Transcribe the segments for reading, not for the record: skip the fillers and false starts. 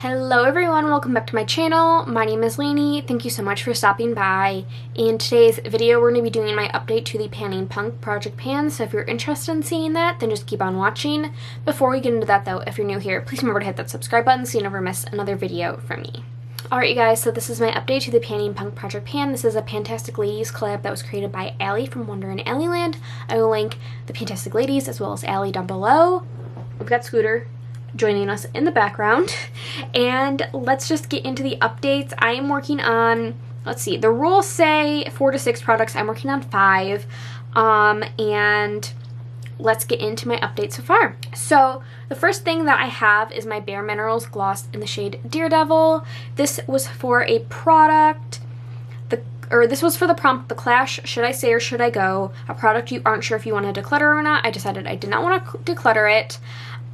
Hello everyone, welcome back to my channel. My name is Lainey. Thank you so much for stopping by. In today's video, we're going to be doing my update to the PanningPunk Project Pan, so if you're interested in seeing that, then just keep on watching. Before we get into that though, if you're new here, please remember to hit that subscribe button so you never miss another video from me. Alright you guys, so this is my update to the PanningPunk Project Pan. This is a Fantastic Ladies collab that was created by Allie from Wonder in Alleyland. I will link the Fantastic Ladies as well as Allie down below. We've got Scooter joining us in the background, and let's just get into the updates. I am working on, let's see, the rules say 4 to 6 products. I'm working on 5, and let's get into my update so far. So the first thing that I have is my Bare Minerals gloss in the shade Daredevil. This was for a product, this was for the prompt, the clash, should I say or should I go? A product you aren't sure if you want to declutter or not. I decided I did not want to declutter it.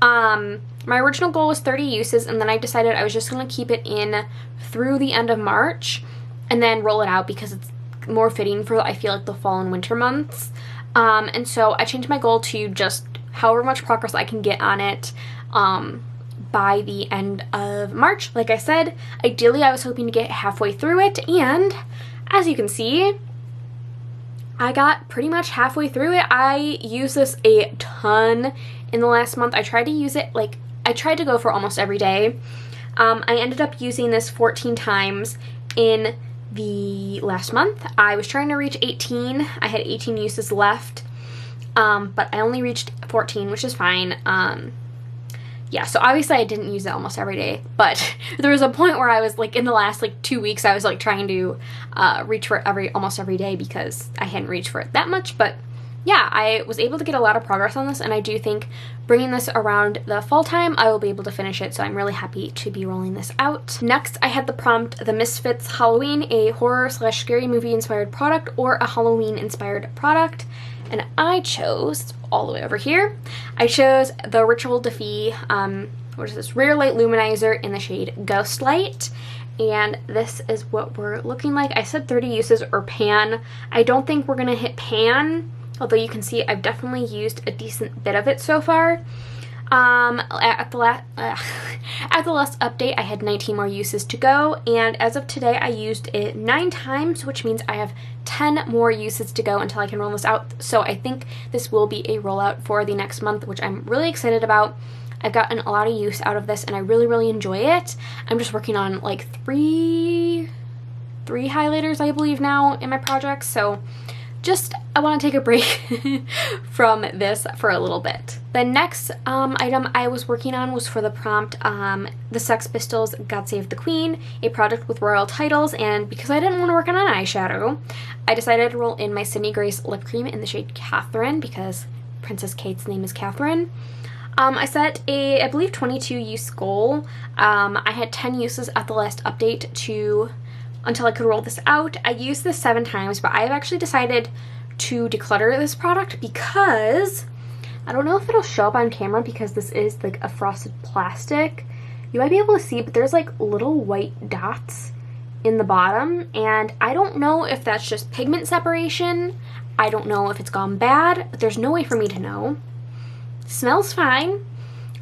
My original goal was 30 uses, and then I decided I was just going to keep it in through the end of March and then roll it out because it's more fitting for, I feel like, the fall and winter months. And so I changed my goal to just however much progress I can get on it by the end of March. Like I said, ideally I was hoping to get halfway through it, and as you can see, I got pretty much halfway through it. I used this a ton in the last month. I tried to use it, I tried to go for almost every day. I ended up using this 14 times in the last month. I was trying to reach 18. I had 18 uses left, but I only reached 14, which is fine. Yeah, so obviously I didn't use it almost every day, but there was a point where I was in the last 2 weeks I was trying to reach for it almost every day because I hadn't reached for it that much. But yeah, I was able to get a lot of progress on this, and I do think bringing this around the fall time I will be able to finish it, so I'm really happy to be rolling this out. Next, I had the prompt, The Misfits Halloween, a horror/scary movie inspired product or a Halloween inspired product, and I chose, all the way over here, I chose the Ritual Defy, what is this, Rear Light Luminizer in the shade Ghost Light. And this is what we're looking like. I said 30 uses or pan. I don't think we're gonna hit pan, although you can see I've definitely used a decent bit of it so far. At the last update, I had 19 more uses to go, and as of today, I used it 9 times, which means I have 10 more uses to go until I can roll this out. So I think this will be a rollout for the next month, which I'm really excited about. I've gotten a lot of use out of this, and I really enjoy it. I'm just working on three highlighters, I believe, now in my project, so I want to take a break from this for a little bit. The next item I was working on was for the prompt, the Sex Pistols' God Save the Queen, a product with royal titles, and because I didn't want to work on an eyeshadow, I decided to roll in my Sydney Grace lip cream in the shade Catherine because Princess Kate's name is Catherine. I set a, I believe, 22 use goal. I had 10 uses at the last update until I could roll this out. I used this 7 times, but I've actually decided to declutter this product because I don't know if it'll show up on camera because this is a frosted plastic. You might be able to see, but there's little white dots in the bottom, and I don't know if that's just pigment separation. I don't know if it's gone bad, but there's no way for me to know. It smells fine.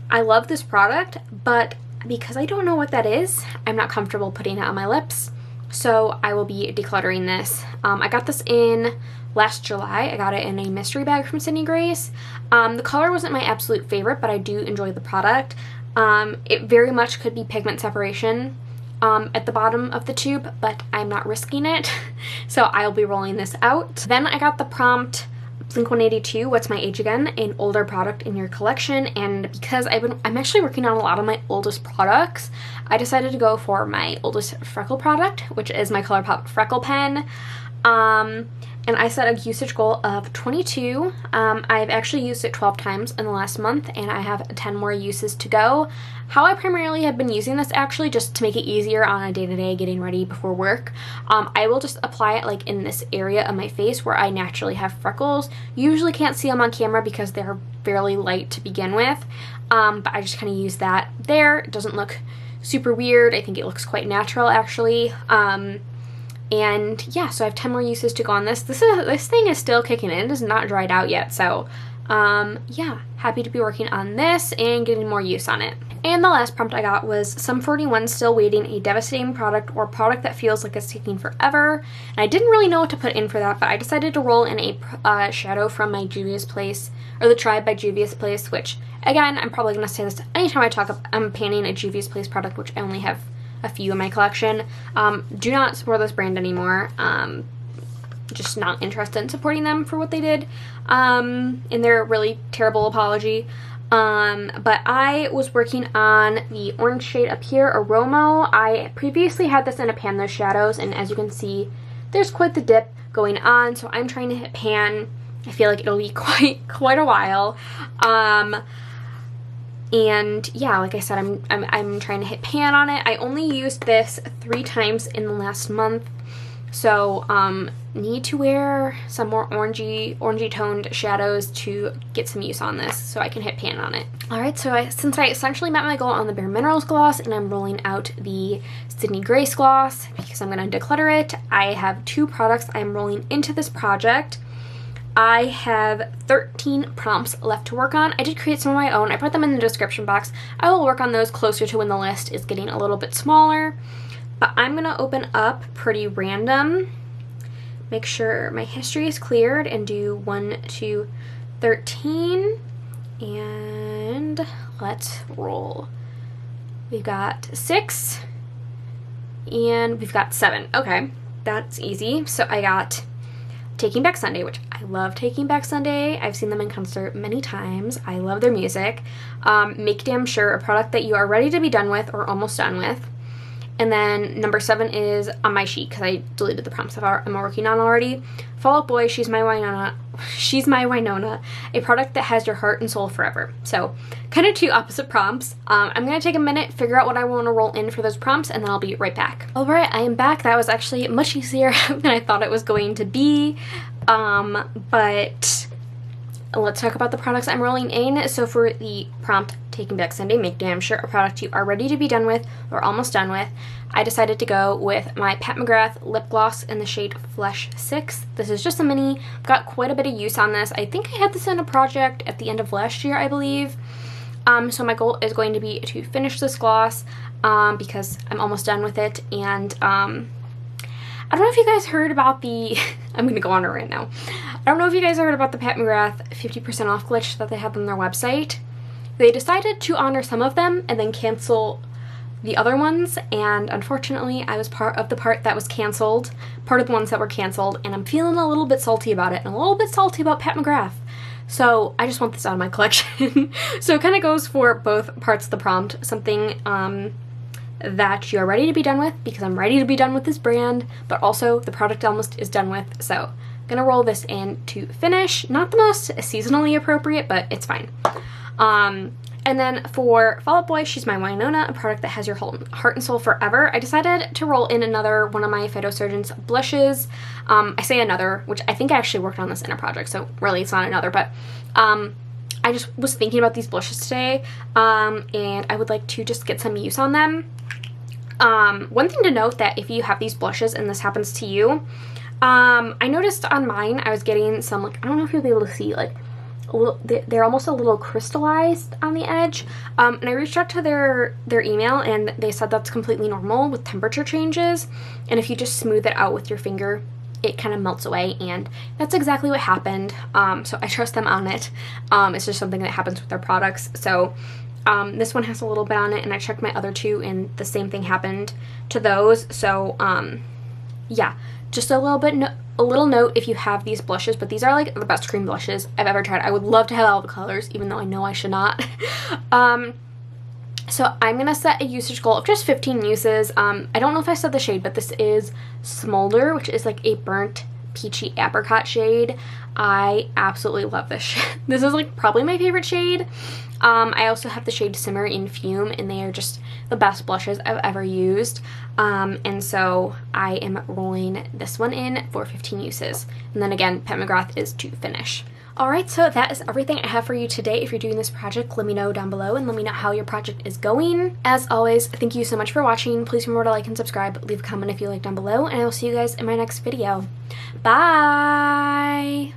I love this product, but because I don't know what that is, I'm not comfortable putting it on my lips. So I will be decluttering this. I got this in last July. I got it in a mystery bag from Sydney Grace. The color wasn't my absolute favorite, but I do enjoy the product. It very much could be pigment separation at the bottom of the tube, but I'm not risking it. So I'll be rolling this out. Then I got the prompt, Blink-182, What's My Age Again? An older product in your collection, and because I'm actually working on a lot of my oldest products, I decided to go for my oldest freckle product, which is my ColourPop Freckle Pen. And I set a usage goal of 22. I've actually used it 12 times in the last month, and I have 10 more uses to go. How I primarily have been using this, actually, just to make it easier on a day-to-day getting ready before work, I will just apply it in this area of my face where I naturally have freckles. You usually can't see them on camera because they're fairly light to begin with, but I just kind of use that there. It doesn't look super weird. I think it looks quite natural, actually. And yeah, so I have 10 more uses to go on this. This thing is still kicking in. It is not dried out yet, so Yeah, happy to be working on this and getting more use on it. And the last prompt I got was Sum 41 still waiting, a devastating product or product that feels like it's taking forever. And I didn't really know what to put in for that, but I decided to roll in a shadow from my Juvia's Place, or the Tribe by Juvia's Place, which, again, I'm probably going to say this anytime I talk about I'm panning a Juvia's Place product, which I only have a few in my collection. Do not support this brand anymore. Just not interested in supporting them for what they did in their really terrible apology. But I was working on the orange shade up here, Aromo. I previously had this in a pan those shadows, and as you can see, there's quite the dip going on, so I'm trying to hit pan. I feel like it'll be quite a while. And yeah, like I said, I'm trying to hit pan on it. I only used this 3 times in the last month, so need to wear some more orangey toned shadows to get some use on this so I can hit pan on it. Alright, so since I essentially met my goal on the Bare Minerals gloss and I'm rolling out the Sydney Grace gloss because I'm going to declutter it, I have 2 products I'm rolling into this project. I have 13 prompts left to work on. I did create some of my own. I put them in the description box. I will work on those closer to when the list is getting a little bit smaller. But I'm going to open up Pretty Random, make sure my history is cleared, and do 1 to 13. And let's roll. We've got 6 and we've got 7. Okay, that's easy. So I got Taking Back Sunday, which I love Taking Back Sunday. I've seen them in concert many times. I love their music. Make Damn Sure, a product that you are ready to be done with or almost done with. And then number 7 is On My Sheet, because I deleted the prompts that I'm working on already. Fall Out Boy, She's My Winona, a product that has your heart and soul forever. So kind of 2 opposite prompts. I'm going to take a minute, figure out what I want to roll in for those prompts, and then I'll be right back. Alright, I am back. That was actually much easier than I thought it was going to be. But let's talk about the products I'm rolling in. So for the prompt Taking Back Sunday, Make Damn Sure, a product you are ready to be done with or almost done with, I decided to go with my Pat McGrath lip gloss in the shade Flesh 6. This is just a mini. I've got quite a bit of use on this. I think I had this in a project at the end of last year, I believe. So my goal is going to be to finish this gloss because I'm almost done with it. And I don't know if you guys heard about the I'm going to go on it right now. I don't know if you guys heard about the Pat McGrath 50% off glitch that they had on their website. They decided to honor some of them and then cancel the other ones, and unfortunately I was part of the part that was canceled, part of the ones that were canceled, and I'm feeling a little bit salty about it, and a little bit salty about Pat McGrath. So I just want this out of my collection. So it kind of goes for both parts of the prompt, something that you're ready to be done with, because I'm ready to be done with this brand, but also the product almost is done with, so I'm gonna roll this in to finish. Not the most seasonally appropriate, but it's fine. And then for Fall Out Boy, She's My Winona, a product that has your heart and soul forever, I decided to roll in another one of my Phytosurgeon's blushes. I say another, which I think I actually worked on this in a project, so really it's not another, but I just was thinking about these blushes today, and I would like to just get some use on them. One thing to note, that if you have these blushes and this happens to you, I noticed on mine I was getting some, like, I don't know if you'll be able to see, like, they're almost a little crystallized on the edge, and I reached out to their email, and they said that's completely normal with temperature changes, and if you just smooth it out with your finger, it kind of melts away, and that's exactly what happened. So I trust them on it. It's just something that happens with their products. So this one has a little bit on it, and I checked my other 2, and the same thing happened to those. So yeah, just a little note if you have these blushes, but these are like the best cream blushes I've ever tried. I would love to have all the colors, even though I know I should not. So I'm gonna set a usage goal of just 15 uses. I don't know if I said the shade, but this is Smolder, which is like a burnt peachy apricot shade. I absolutely love this shade. This is like probably my favorite shade. I also have the shade Simmer in Fume, and they are just the best blushes I've ever used. And so I am rolling this one in for 15 uses. And then again, Pat McGrath is to finish. Alright, so that is everything I have for you today. If you're doing this project, let me know down below and let me know how your project is going. As always, thank you so much for watching. Please remember to like and subscribe, leave a comment if you like down below, and I will see you guys in my next video. Bye!